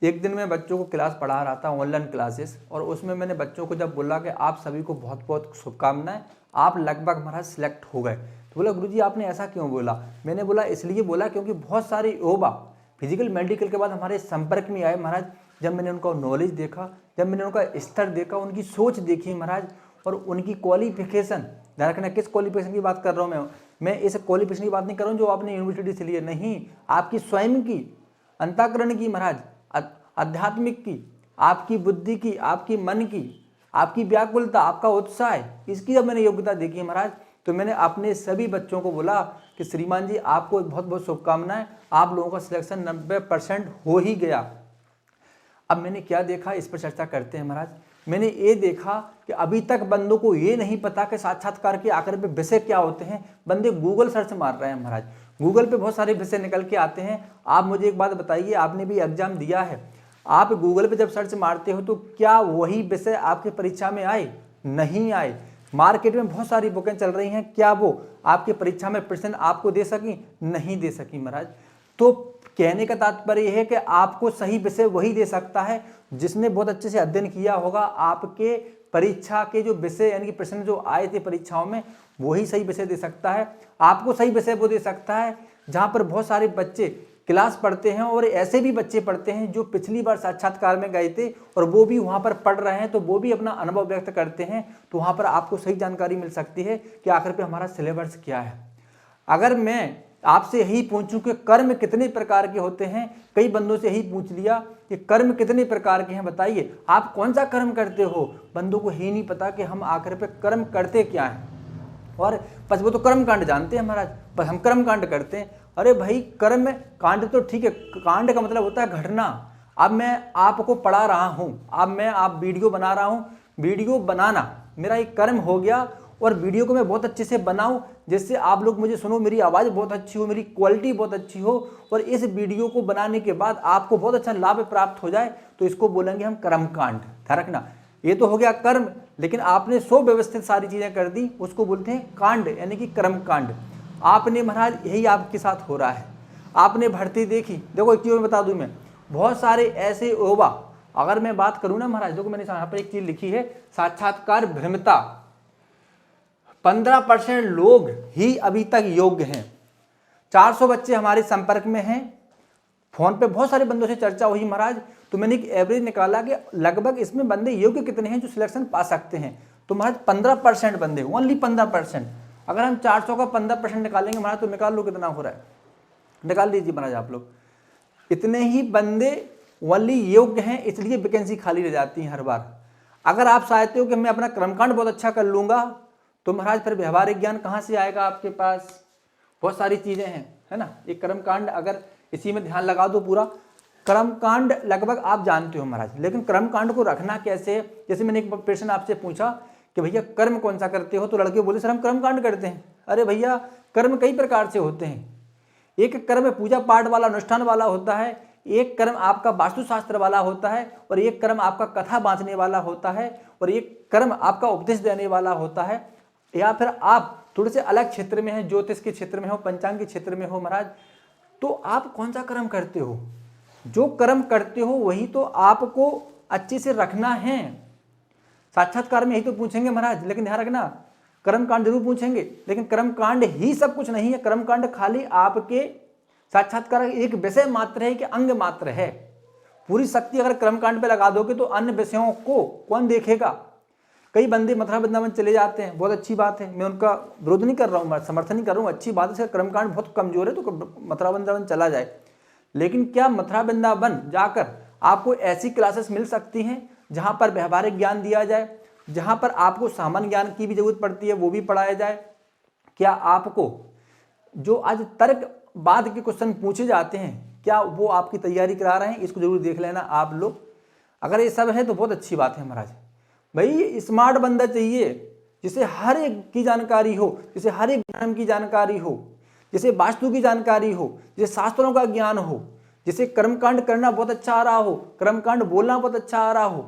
एक दिन मैं बच्चों को क्लास पढ़ा रहा था, ऑनलाइन क्लासेस, और उसमें मैंने बच्चों को जब बोला कि आप सभी को बहुत बहुत शुभकामनाएं, आप लगभग महाराज सिलेक्ट हो गए। तो बोला गुरुजी आपने ऐसा क्यों बोला? मैंने बोला इसलिए बोला क्योंकि बहुत सारे युवा फिजिकल मेडिकल के बाद हमारे संपर्क में आए महाराज। जब मैंने उनका नॉलेज देखा, जब मैंने उनका स्तर देखा, उनकी सोच देखी महाराज, और उनकी क्वालिफिकेशन, ध्यान रखना किस क्वालिफिकेशन की बात कर रहा हूँ मैं इस क्वालिफिकेशन की बात नहीं कर रहा हूँ जो आपने यूनिवर्सिटी से लिए, नहीं, आपकी स्वयं की, अंतःकरण की महाराज, आध्यात्मिक की, आपकी बुद्धि की, आपकी मन की, आपकी व्याकुलता, आपका उत्साह, इसकी जब मैंने योग्यता देखी महाराज, तो मैंने अपने सभी बच्चों को बोला कि श्रीमान जी आपको बहुत बहुत शुभकामनाएं, आप लोगों का सिलेक्शन 90% हो ही गया। अब मैंने क्या देखा, इस पर चर्चा करते हैं महाराज। मैंने ये देखा कि अभी तक बंदों को ये नहीं पता कि साक्षात्कार के आखिर पे विषय क्या होते हैं। बंदे गूगल सर्च मार रहे हैं महाराज, गूगल पे बहुत सारे विषय निकल के आते हैं। आप मुझे एक बात बताइए, आपने भी एग्जाम दिया है, आप गूगल पे जब सर्च मारते हो तो क्या वही विषय आपके परीक्षा में आए? नहीं आए। मार्केट में बहुत सारी बुकें चल रही हैं, क्या वो आपके परीक्षा में प्रश्न आपको दे सकी? नहीं दे सकी महाराज। तो कहने का तात्पर्य है कि आपको सही विषय वही दे सकता है जिसने बहुत अच्छे से अध्ययन किया होगा। आपके परीक्षा के जो विषय यानी कि प्रश्न जो आए थे परीक्षाओं में, वही सही विषय दे सकता है। आपको सही विषय वो दे सकता है जहां पर बहुत सारे बच्चे क्लास पढ़ते हैं, और ऐसे भी बच्चे पढ़ते हैं जो पिछली बार साक्षात्कार में गए थे और वो भी वहां पर पढ़ रहे हैं, तो वो भी अपना अनुभव व्यक्त करते हैं। तो वहां पर आपको सही जानकारी मिल सकती है कि आखिर पे हमारा सिलेबस क्या है। अगर मैं आपसे यही पूछूं कि कर्म कितने प्रकार के होते हैं, कई बंदों से यही पूछ लिया कि कर्म कितने प्रकार के हैं बताइए, आप कौन सा कर्म करते हो? बंदों को ही नहीं पता कि हम आखिर पे कर्म करते क्या हैं। और बस वो तो कर्म कांड जानते हैं महाराज, बस हम कर्म कांड करते हैं। अरे भाई कर्म कांड तो ठीक है, कांड का मतलब होता है घटना। अब मैं आपको पढ़ा रहा हूं, अब मैं आप वीडियो बना रहा हूं, वीडियो बनाना मेरा एक कर्म हो गया, और वीडियो को मैं बहुत अच्छे से बनाऊं जिससे आप लोग मुझे सुनो, मेरी आवाज़ बहुत अच्छी हो, मेरी क्वालिटी बहुत अच्छी हो, और इस वीडियो को बनाने के बाद आपको बहुत अच्छा लाभ प्राप्त हो जाए, तो इसको बोलेंगे हम कर्मकांड। ध्यान रखना, ये तो हो गया कर्म, लेकिन आपने सुव्यवस्थित सारी चीजें कर दी, उसको बोलते हैं कांड यानी कि कर्मकांड। आपने महाराज यही आपके साथ हो रहा है। आपने भर्ती देखी, देखो एक चीज बता दूं मैं, बहुत सारे ऐसे युवा, अगर मैं बात करूं ना महाराज, देखो मैंने यहाँ पर एक चीज लिखी है, साक्षात्कार भ्रमता, 15% लोग ही अभी तक योग्य हैं। 400 बच्चे हमारे संपर्क में हैं, फोन पे बहुत सारे बंदों से चर्चा हुई महाराज, तो मैंने एक एवरेज निकाला कि लगभग इसमें बंदे योग्य कितने हैं जो सिलेक्शन पा सकते हैं। तो महाराज 15% बंदे, ओनली 15%। अगर हम 400 का 15% निकालेंगे महाराज, तो निकाल लो कितना हो रहा है, निकाल लीजिए महाराज आप लोग। इतने ही बंदे ओनली योग्य हैं, इसलिए वैकेंसी खाली रह जाती है हर बार। अगर आप चाहते हो कि मैं अपना कर्मकांड बहुत अच्छा कर लूंगा, तो महाराज फिर व्यवहारिक ज्ञान कहाँ से आएगा आपके पास? बहुत सारी चीजें हैं, है ना। एक कर्मकांड अगर इसी में ध्यान लगा दो पूरा, कर्मकांड लगभग आप जानते हो महाराज, लेकिन कर्मकांड को रखना कैसे है? जैसे मैंने एक प्रश्न आपसे पूछा कि भैया कर्म कौन सा करते हो, तो लड़के बोले सर हम कर्मकांड करते हैं। अरे भैया कर्म कई प्रकार से होते हैं। एक कर्म पूजा पाठ वाला, अनुष्ठान वाला होता है, एक कर्म आपका वास्तुशास्त्र वाला होता है, और एक कर्म आपका कथा बांचने वाला होता है, और एक कर्म आपका उपदेश देने वाला होता है। या फिर आप थोड़े से अलग क्षेत्र में हैं, ज्योतिष के क्षेत्र में हो, पंचांग के क्षेत्र में हो महाराज, तो आप कौन सा कर्म करते हो? जो कर्म करते हो वही तो आपको अच्छे से रखना है। साक्षात्कार में यही तो पूछेंगे महाराज, लेकिन ध्यान रखना कर्मकांड जरूर पूछेंगे, लेकिन कर्मकांड ही सब कुछ नहीं है। कर्मकांड खाली आपके साक्षात्कार एक विषय मात्र है कि अंग मात्र है। पूरी शक्ति अगर कर्मकांड पे लगा दोगे तो अन्य विषयों को कौन देखेगा? कई बंदे मथुरा वृंदावन चले जाते हैं, बहुत अच्छी बात है, मैं उनका विरोध नहीं कर रहा हूँ, समर्थन नहीं कर रहा हूँ, अच्छी बात है। कर्मकांड बहुत कमजोर है तो मथुरा वृंदावन चला जाए, लेकिन क्या मथुरा वृंदावन जाकर आपको ऐसी क्लासेस मिल सकती हैं जहां पर व्यवहारिक ज्ञान दिया जाए, जहां पर आपको सामान्य ज्ञान की भी जरूरत पड़ती है वो भी पढ़ाया जाए? क्या आपको जो आज तर्कवाद के क्वेश्चन पूछे जाते हैं, क्या वो आपकी तैयारी करा रहे हैं? इसको जरूर देख लेना आप लोग। अगर ये सब है तो बहुत अच्छी बात है महाराज। भाई स्मार्ट बंदा चाहिए जिसे हर एक की जानकारी हो, जिसे हर एक धर्म की जानकारी हो, जिसे वास्तु की जानकारी हो, जिसे शास्त्रों का ज्ञान हो, जिसे कर्मकांड करना बहुत अच्छा आ रहा हो, कर्मकांड बोलना बहुत अच्छा आ रहा हो,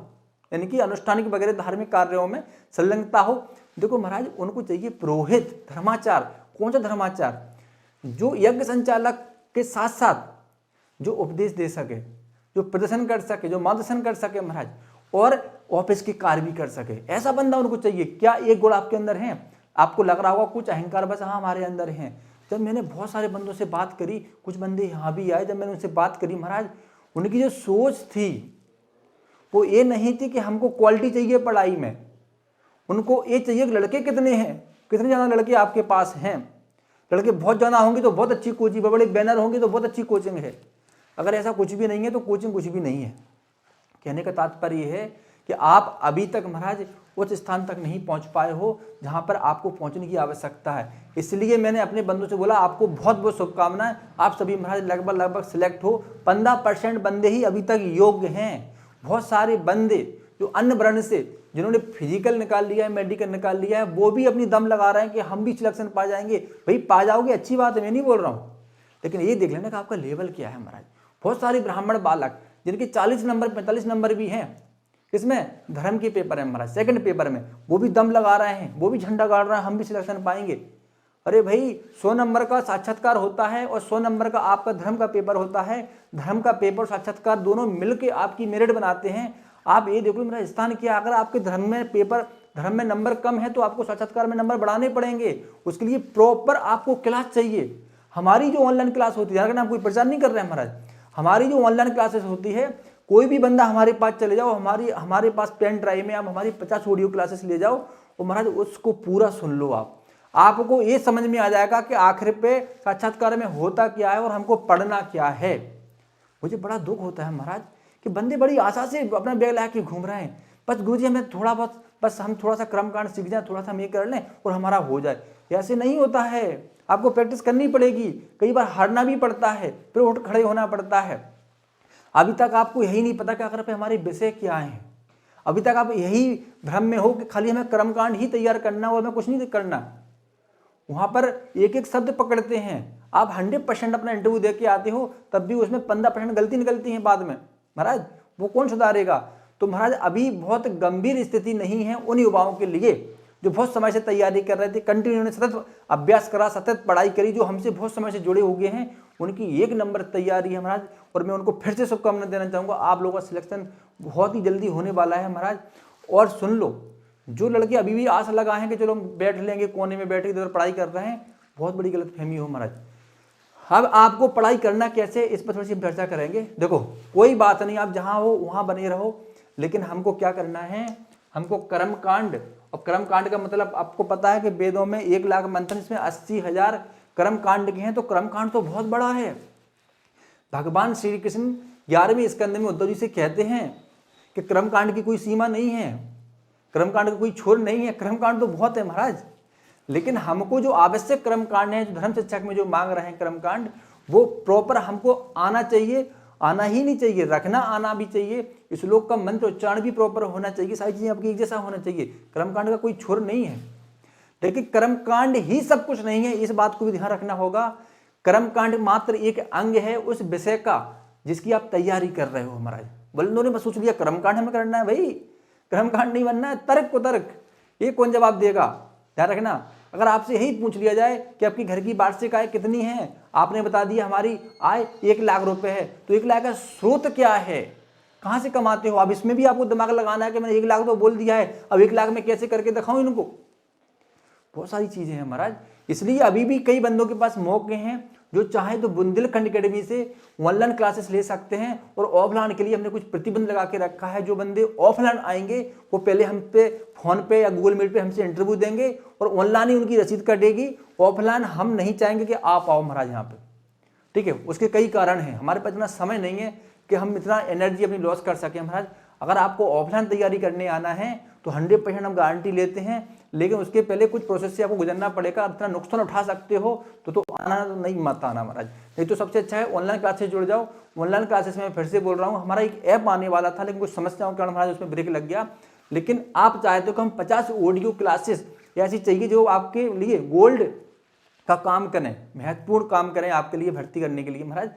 यानी कि अनुष्ठानिक वगैरह धार्मिक कार्यों में संलग्नता हो। देखो महाराज उनको चाहिए पुरोहित, धर्माचार। कौन सा धर्माचार? जो यज्ञ संचालक के साथ साथ जो उपदेश दे सके, जो प्रदर्शन कर सके, जो मार्गदर्शन कर सके महाराज, और ऑफिस के कार्य भी कर सके, ऐसा बंदा उनको चाहिए। क्या एक गुण आपके अंदर है? आपको लग रहा होगा कुछ अहंकार बस हाँ हमारे अंदर है। जब मैंने बहुत सारे बंदों से बात करी, कुछ बंदे यहाँ भी आए, जब मैंने उनसे बात करी महाराज, उनकी जो सोच थी वो ये नहीं थी कि हमको क्वालिटी चाहिए पढ़ाई में, उनको ये चाहिए कि लड़के कितने हैं, कितने ज़्यादा लड़के आपके पास हैं। लड़के बहुत ज़्यादा होंगे तो बहुत अच्छी कोचिंग, बड़े बैनर होंगे तो बहुत अच्छी कोचिंग है। अगर ऐसा कुछ भी नहीं है तो कोचिंग कुछ भी नहीं है। कहने का तात्पर्य है कि आप अभी तक महाराज उस स्थान तक नहीं पहुंच पाए हो जहां पर आपको पहुंचने की आवश्यकता है। इसलिए मैंने अपने बंधुओं से बोला आपको बहुत बहुत शुभकामनाएं, आप सभी महाराज लगभग सिलेक्ट हो। 15% बंदे ही अभी तक योग्य हैं। बहुत सारे बंदे जो अन्य वर्ण से, जिन्होंने फिजिकल निकाल लिया है, मेडिकल निकाल लिया है, वो भी अपनी दम लगा रहे हैं कि हम भी सिलेक्शन पा जाएंगे। भाई पा जाओगे, अच्छी बात है, मैं नहीं बोल रहा हूँ, लेकिन ये देख लेना कि आपका लेवल क्या है महाराज। बहुत सारे ब्राह्मण बालक जिनके 40 नंबर 45 नंबर भी हैं, इसमें धर्म के पेपर है महाराज, सेकंड पेपर में, वो भी दम लगा रहे हैं, वो भी झंडा गाड़ रहे हैं, हम भी सिलेक्शन पाएंगे। अरे भाई 100 नंबर का साक्षात्कार होता है और 100 नंबर का आपका धर्म का पेपर होता है। धर्म का पेपर और साक्षात्कार दोनों मिलकर आपकी मेरिट बनाते हैं। आप ये देखो मेरा स्थान क्या, अगर आपके धर्म में पेपर, धर्म में नंबर कम है तो आपको साक्षात्कार में नंबर बढ़ाने पड़ेंगे। उसके लिए प्रॉपर आपको क्लास चाहिए। हमारी जो ऑनलाइन क्लास होती है, अगर हम कोई प्रचार नहीं कर रहे हैं महाराज, हमारी जो ऑनलाइन क्लासेस होती है, कोई भी बंदा हमारे पास चले जाओ, हमारे पास पेन ड्राइव में आप हमारी 50 ऑडियो क्लासेस ले जाओ और महाराज उसको पूरा सुन लो। आपको ये समझ में आ जाएगा कि आखिर पे साक्षात्कार में होता क्या है और हमको पढ़ना क्या है। मुझे बड़ा दुख होता है महाराज कि बंदे बड़ी आशा से अपना बैग ला के घूम रहे हैं, बस गुरुजी हमें थोड़ा बहुत, बस हम थोड़ा सा कर्मकांड सीख जाए, थोड़ा सा हम ये कर लें और हमारा हो जाए। ऐसे नहीं होता है, आपको प्रैक्टिस करनी पड़ेगी, कई बार हारना भी पड़ता है, फिर उठ खड़े होना पड़ता है। अभी तक आपको यही नहीं पता कि आखिर पे हमारे विषय क्या हैं। अभी तक आप यही भ्रम में हो कि खाली हमें कर्मकांड ही तैयार करना और हमें कुछ नहीं करना। वहां पर एक एक शब्द पकड़ते हैं। आप 100% अपना इंटरव्यू दे के आते हो, तब भी उसमें 15% गलती निकलती है बाद में। महाराज वो कौन सुधारेगा? तो महाराज अभी बहुत गंभीर स्थिति नहीं है उन युवाओं के लिए जो बहुत समय से तैयारी कर रहे थे, कंटिन्यू ने सतत अभ्यास करा, सतत पढ़ाई करी, जो हमसे बहुत समय से जुड़े हो गए हैं, उनकी 1 नंबर तैयारी है महाराज। और मैं उनको फिर से शुभकामनाएं देना चाहूँगा। आप लोगों का सिलेक्शन बहुत ही जल्दी होने वाला है महाराज। और सुन लो, जो लड़के अभी भी आस लगाए हैं कि चलो बैठ लेंगे, कोने में बैठ के इधर पढ़ाई कर रहे हैं, बहुत बड़ी गलतफहमी हो महाराज। अब आपको पढ़ाई करना कैसे, इस पर थोड़ी सी चर्चा करेंगे। देखो कोई बात नहीं, आप जहाँ हो वहाँ बने रहो, लेकिन हमको क्या करना है, हमको कर्मकांड, और कर्मकांड का मतलब आपको पता है कि वेदों में 1 लाख मंत्र, इसमें 80,000 कर्मकांड के हैं। तो कर्मकांड तो बहुत बड़ा है। भगवान श्री कृष्ण 11वें स्कंद में उद्धव जी से कहते हैं कि कर्मकांड की कोई सीमा नहीं है, कर्मकांड का कोई छोर नहीं है, कर्मकांड तो बहुत है महाराज। लेकिन हमको जो आवश्यक कर्मकांड है, जो धर्म शिक्षक में जो मांग रहे हैं कर्मकांड, वो प्रॉपर हमको आना चाहिए, आना ही नहीं चाहिए, रखना आना भी चाहिए। श्लोक का मंत्र उच्चारण भी प्रॉपर होना चाहिए, सारी चीजें आपकी एक जैसा होना चाहिए। कर्मकांड का कोई छोर नहीं है, लेकिन कर्मकांड ही सब कुछ नहीं है, इस बात को भी ध्यान रखना होगा। कर्मकांड मात्र एक अंग है उस विषय का जिसकी आप तैयारी कर रहे हो महाराज। बंदों ने बस सोच लिया कर्मकांड हमें करना है, भाई कर्मकांड नहीं बनना है, तर्क को तर्क, ये कौन जवाब देगा? ध्यान रखना। अगर आपसे यही पूछ लिया जाए कि आपकी घर की वार्षिक आय कितनी है, आपने बता दिया हमारी आय 1 लाख रुपए है, तो 1 लाख का स्रोत क्या है, कहाँ से कमाते हो? अब इसमें भी आपको दिमाग लगाना है कि मैंने 1 लाख तो बोल दिया है, अब 1 लाख में कैसे करके दिखाऊं इनको? बहुत सारी चीजें हैं महाराज। इसलिए अभी भी कई बंदों के पास मौके हैं, जो चाहे तो बुंदेलखंड अकेडमी से ऑनलाइन क्लासेस ले सकते हैं। और ऑफलाइन के लिए हमने कुछ प्रतिबंध लगा के रखा है। जो बंदे ऑफलाइन आएंगे वो पहले हम पे फोन पे या गूगल मीट पे हमसे इंटरव्यू देंगे और ऑनलाइन ही उनकी रसीद कटेगी। ऑफलाइन हम नहीं चाहेंगे कि आप आओ महाराज यहाँ पे, ठीक है। उसके कई कारण हैं, हमारे पास इतना समय नहीं है कि हम इतना एनर्जी अपनी लॉस कर सकें महाराज। अगर आपको ऑफलाइन तैयारी करने आना है तो 100% हम गारंटी लेते हैं, लेकिन उसके पहले कुछ प्रोसेस से आपको गुजरना पड़ेगा। इतना नुकसान उठा सकते हो तो आना नहीं, मत आना महाराज। नहीं तो सबसे अच्छा है ऑनलाइन क्लासेस जुड़ जाओ। ऑनलाइन क्लासेस में फिर से बोल रहा हूँ, हमारा एक ऐप आने वाला था, लेकिन कुछ समस्याओं के कारण महाराज उसमें ब्रेक लग गया। लेकिन आप चाहते हो कि हम 50 ऑडियो क्लासेस ऐसी चाहिए जो आपके लिए गोल्ड का काम करें, महत्वपूर्ण काम करें आपके लिए भर्ती करने के लिए महाराज।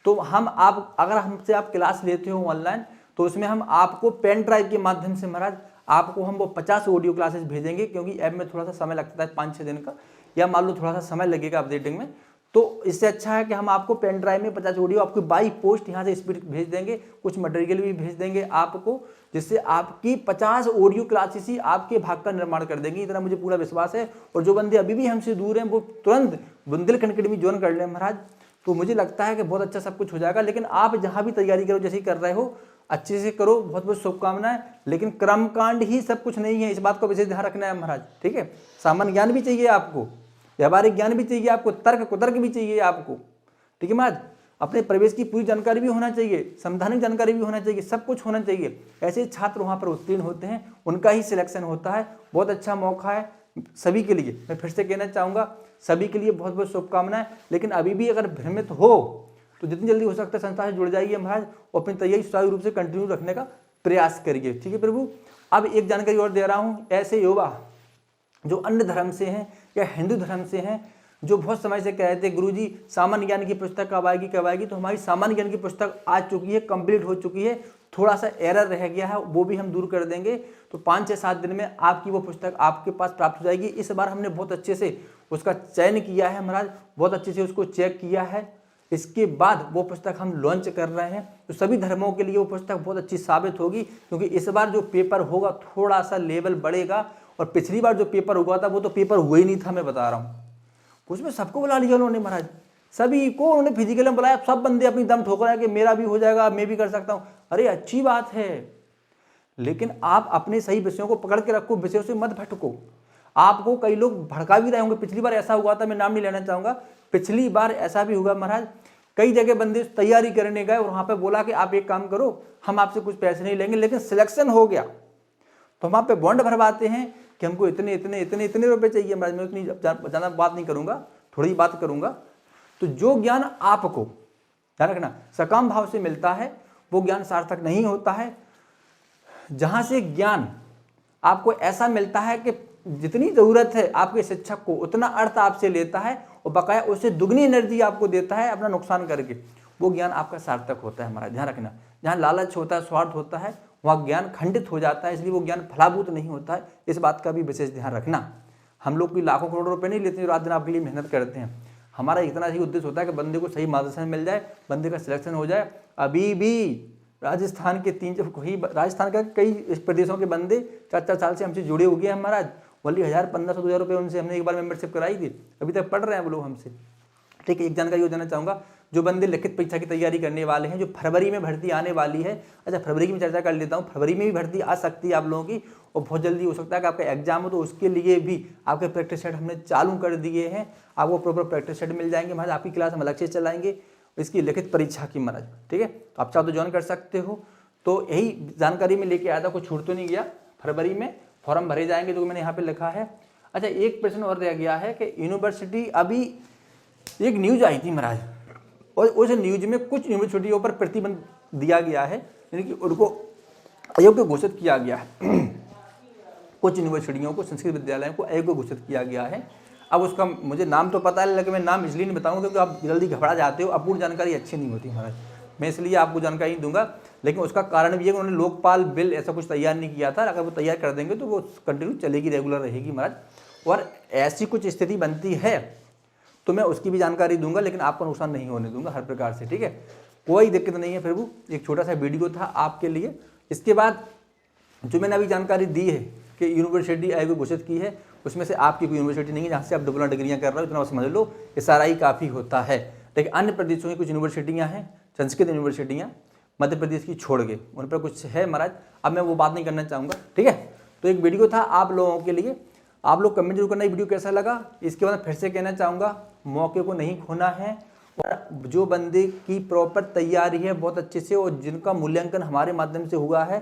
तो हम आप अगर हमसे आप क्लास लेते हो ऑनलाइन, तो उसमें हम आपको पेन ड्राइव के माध्यम से महाराज आपको हम वो 50 ऑडियो क्लासेस भेजेंगे। क्योंकि ऐप में थोड़ा सा समय लगता है 5-6 दिन का, या मान लो थोड़ा सा समय लगेगा अपडेटिंग में, तो इससे अच्छा है कि हम आपको पेन ड्राइव में 50 ऑडियो आपको बाई पोस्ट यहाँ से स्पीड भेज देंगे, कुछ मटेरियल भी भेज देंगे आपको, जिससे आपकी 50 ऑडियो क्लासेस ही आपके भाग का निर्माण कर देंगे, इतना मुझे पूरा विश्वास है। और जो बंदे अभी भी हमसे दूर हैं वो तुरंत बुंदेलखंड अकेडमी ज्वाइन कर लें महाराज, तो मुझे लगता है कि बहुत अच्छा सब कुछ हो जाएगा। लेकिन आप जहाँ भी तैयारी करो, जैसे ही कर रहे हो अच्छे से करो, बहुत बहुत शुभकामनाएं। लेकिन क्रमकांड ही सब कुछ नहीं है, इस बात को विशेष ध्यान रखना है महाराज, ठीक है। सामान्य ज्ञान भी चाहिए आपको, व्यावहारिक ज्ञान भी चाहिए आपको, तर्क कुतर्क भी चाहिए आपको, ठीक है महाराज। अपने प्रवेश की पूरी जानकारी भी होना चाहिए, संवैधानिक जानकारी भी होना चाहिए, सब कुछ होना चाहिए। ऐसे छात्र वहाँ पर उत्तीर्ण होते हैं, उनका ही सिलेक्शन होता है। बहुत अच्छा मौका है सभी के लिए, मैं फिर से कहना चाहूँगा सभी के लिए बहुत बहुत शुभकामनाएं। लेकिन अभी भी अगर भ्रमित हो तो जितनी जल्दी हो सकता है संस्था से जुड़ जाइए महाराज, और अपनी तैयारी सुचारू रूप से कंटिन्यू रखने का प्रयास करिए, ठीक है प्रभु। अब एक जानकारी और दे रहा हूँ, ऐसे युवा जो अन्य धर्म से हैं या हिंदू धर्म से हैं, जो बहुत समय से कह रहे थे गुरुजी सामान्य ज्ञान की पुस्तक कब आएगी, तो हमारी सामान्य ज्ञान की पुस्तक आ चुकी है, कंप्लीट हो चुकी है। थोड़ा सा एरर रह गया है, वो भी हम दूर कर देंगे। तो 5 से 7 दिन में आपकी वो पुस्तक आपके पास प्राप्त हो जाएगी। इस बार हमने बहुत अच्छे से उसका चयन किया है महाराज, बहुत अच्छे से उसको चेक किया है। इसके बाद वो पुस्तक हम लॉन्च कर रहे हैं, तो सभी धर्मों के लिए वो पुस्तक बहुत अच्छी साबित होगी, क्योंकि इस बार जो पेपर होगा थोड़ा सा लेवल बढ़ेगा। और पिछली बार जो पेपर हुआ था वो तो पेपर हुआ ही नहीं था, मैं बता रहा हूँ। उसमें सबको बुला लिया उन्होंने महाराज, सभी को उन्होंने फिजिकल में बुलाया, सब बंदे अपनी दम ठोक रहे हैं कि मेरा भी हो जाएगा, मैं भी कर सकता हूँ। अरे अच्छी बात है, लेकिन आप अपने सही विषयों को पकड़ के रखो, विषयों से मत भटको। आपको कई लोग भड़का भी रहे होंगे, पिछली बार ऐसा हुआ था, मैं नाम नहीं लेना चाहूँगा, पिछली बार ऐसा भी हुआ महाराज। कई जगह बंदे तैयारी करने गए और वहाँ पे बोला कि आप एक काम करो, हम आपसे कुछ पैसे नहीं लेंगे, लेकिन सिलेक्शन हो गया तो हम आप पे बॉन्ड भरवाते हैं कि हमको इतने इतने इतने इतने रुपए चाहिए। मैं उतनी ज़्यादा बात नहीं करूँगा, थोड़ी बात करूँगा। तो जो ज्ञान आपको ध्यान रखना सकाम भाव से मिलता है, वो ज्ञान सार्थक नहीं होता है। जहाँ से ज्ञान आपको ऐसा मिलता है कि जितनी ज़रूरत है आपके शिक्षक को उतना अर्थ आपसे लेता है और बकाया उससे दुगनी एनर्जी आपको देता है अपना नुकसान करके, वो ज्ञान आपका सार्थक होता है हमारा। ध्यान रखना, जहाँ लालच होता है, स्वार्थ होता है, वहाँ ज्ञान खंडित हो जाता है, इसलिए वो ज्ञान फलाभूत नहीं होता है। इस बात का भी विशेष ध्यान रखना। हम लोग की लाखों करोड़ों रुपए नहीं लेते हैं, रात दिन आपके लिए मेहनत करते हैं। हमारा इतना ही उद्देश्य होता है कि बंदे को सही मार्गदर्शन मिल जाए, बंदे का सिलेक्शन हो जाए। अभी भी राजस्थान के राजस्थान का कई प्रदेशों के बंदे 4-4 साल से हमसे जुड़े हो गए हैं महाराज। वही 1000-1500-2000 रुपये उनसे हमने एक बार मेंबरशिप कराई थी, अभी तक पढ़ रहे हैं वो लोग हमसे, ठीक है। एक जानकारी और देना चाहूँगा, जो बंदे लिखित परीक्षा की तैयारी करने वाले हैं, जो फरवरी में भर्ती आने वाली है, अच्छा फरवरी की मैं चर्चा कर लेता हूँ। फरवरी में भी भर्ती आ सकती है आप लोगों की, और बहुत जल्दी हो सकता है कि आपका एग्जाम हो, तो उसके लिए भी आपके प्रैक्टिस सेट हमने चालू कर दिए हैं। आपको प्रॉपर प्रैक्टिस सेट मिल जाएंगे महाराज, आपकी क्लास हम अलग से चलाएंगे इसकी लिखित परीक्षा की महाराज, ठीक है। तो आप चाहो तो ज्वाइन कर सकते हो। तो यही जानकारी में लेके आया था, कुछ छूट तो नहीं गया। फरवरी में फॉर्म भरे जाएंगे, जो मैंने यहाँ पे लिखा है। अच्छा एक प्रश्न और रह गया है कि यूनिवर्सिटी, अभी एक न्यूज आई थी महाराज, और उस न्यूज में कुछ यूनिवर्सिटियों पर प्रतिबंध दिया गया है, यानी कि उनको अयोग्य घोषित किया गया है। कुछ यूनिवर्सिटियों को, संस्कृत विद्यालयों को अयोग्य घोषित किया गया है। अब उसका मुझे नाम तो पता है, लेकिन मैं नाम इसलिए नहीं बताऊंगा क्योंकि आप जल्दी घबरा जाते हो, अपूर्ण जानकारी अच्छी नहीं होती महाराज, मैं इसलिए आपको जानकारी दूंगा। लेकिन उसका कारण भी है कि उन्होंने लोकपाल बिल ऐसा कुछ तैयार नहीं किया था, अगर वो तैयार कर देंगे तो वो कंटिन्यू चलेगी, रेगुलर रहेगी महाराज। और ऐसी कुछ स्थिति बनती है तो मैं उसकी भी जानकारी दूंगा, लेकिन आपको नुकसान नहीं होने दूंगा हर प्रकार से, ठीक है, कोई दिक्कत नहीं है। फिर वो एक छोटा सा वीडियो था आपके लिए। इसके बाद जो मैंने अभी जानकारी दी है कि यूनिवर्सिटी आयोग घोषित की है, उसमें से आपकी कोई यूनिवर्सिटी नहीं है जहाँ से आप डिप्लोमा डिग्रियाँ कर रहे हो, इतना समझ लो, SRI ही काफ़ी होता है। लेकिन अन्य प्रदेशों की कुछ यूनिवर्सिटियाँ हैं, संस्कृत यूनिवर्सिटियाँ, मध्य प्रदेश की छोड़ के, उन पर कुछ है महाराज, अब मैं वो बात नहीं करना चाहूँगा, ठीक है। तो एक वीडियो था आप लोगों के लिए, आप लोग कमेंट जरूर करना ये वीडियो कैसा लगा। इसके बाद फिर से कहना चाहूँगा, मौके को नहीं खोना है, और जो बंदे की प्रॉपर तैयारी है बहुत अच्छे से, और जिनका मूल्यांकन हमारे माध्यम से हुआ है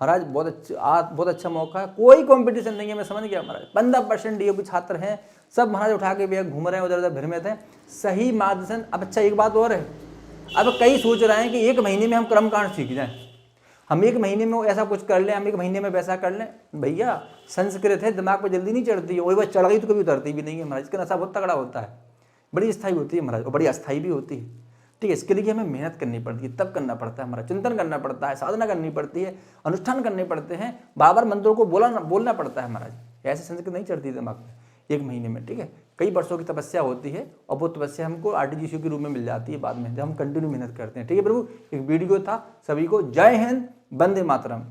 महाराज, बहुत अच्छा मौका है। कोई कंपटीशन नहीं है, मैं समझ गया महाराज। 15% ये छात्र हैं, सब महाराज उठा के भी घूम रहे हैं, उधर उधर भ्रमित हैं, सही मार्गदर्शन। अब अच्छा एक बात और है, अब कई सोच रहे हैं कि 1 महीने में हम क्रमकांड सीख जाएं, हम 1 महीने में ऐसा कुछ कर लें, हम 1 महीने में वैसा कर लें। भैया संस्कृत है, दिमाग पर जल्दी नहीं चढ़ती है, वही बात चढ़ गई तो कभी उतरती भी नहीं है महाराज। इसका नशा बहुत तगड़ा होता है, बड़ी स्थायी होती है महाराज, और बड़ी अस्थायी भी होती है, ठीक है। इसके लिए हमें मेहनत करनी पड़ती है, तब करना पड़ता है हमारा, चिंतन करना पड़ता है, साधना करनी पड़ती है, अनुष्ठान करने पड़ते हैं, बार बार मंत्रों को बोलना पड़ता है महाराज। ऐसे संस्कृत नहीं चढ़ती दिमाग में, 1 महीने में, ठीक है। कई वर्षों की तपस्या होती है और वो तपस्या हमको RTGCU के रूप में मिल जाती है बाद में, जब हम कंटिन्यू मेहनत करते हैं, ठीक है प्रभु। एक वीडियो था, सभी को जय हिंद, वंदे मातरम।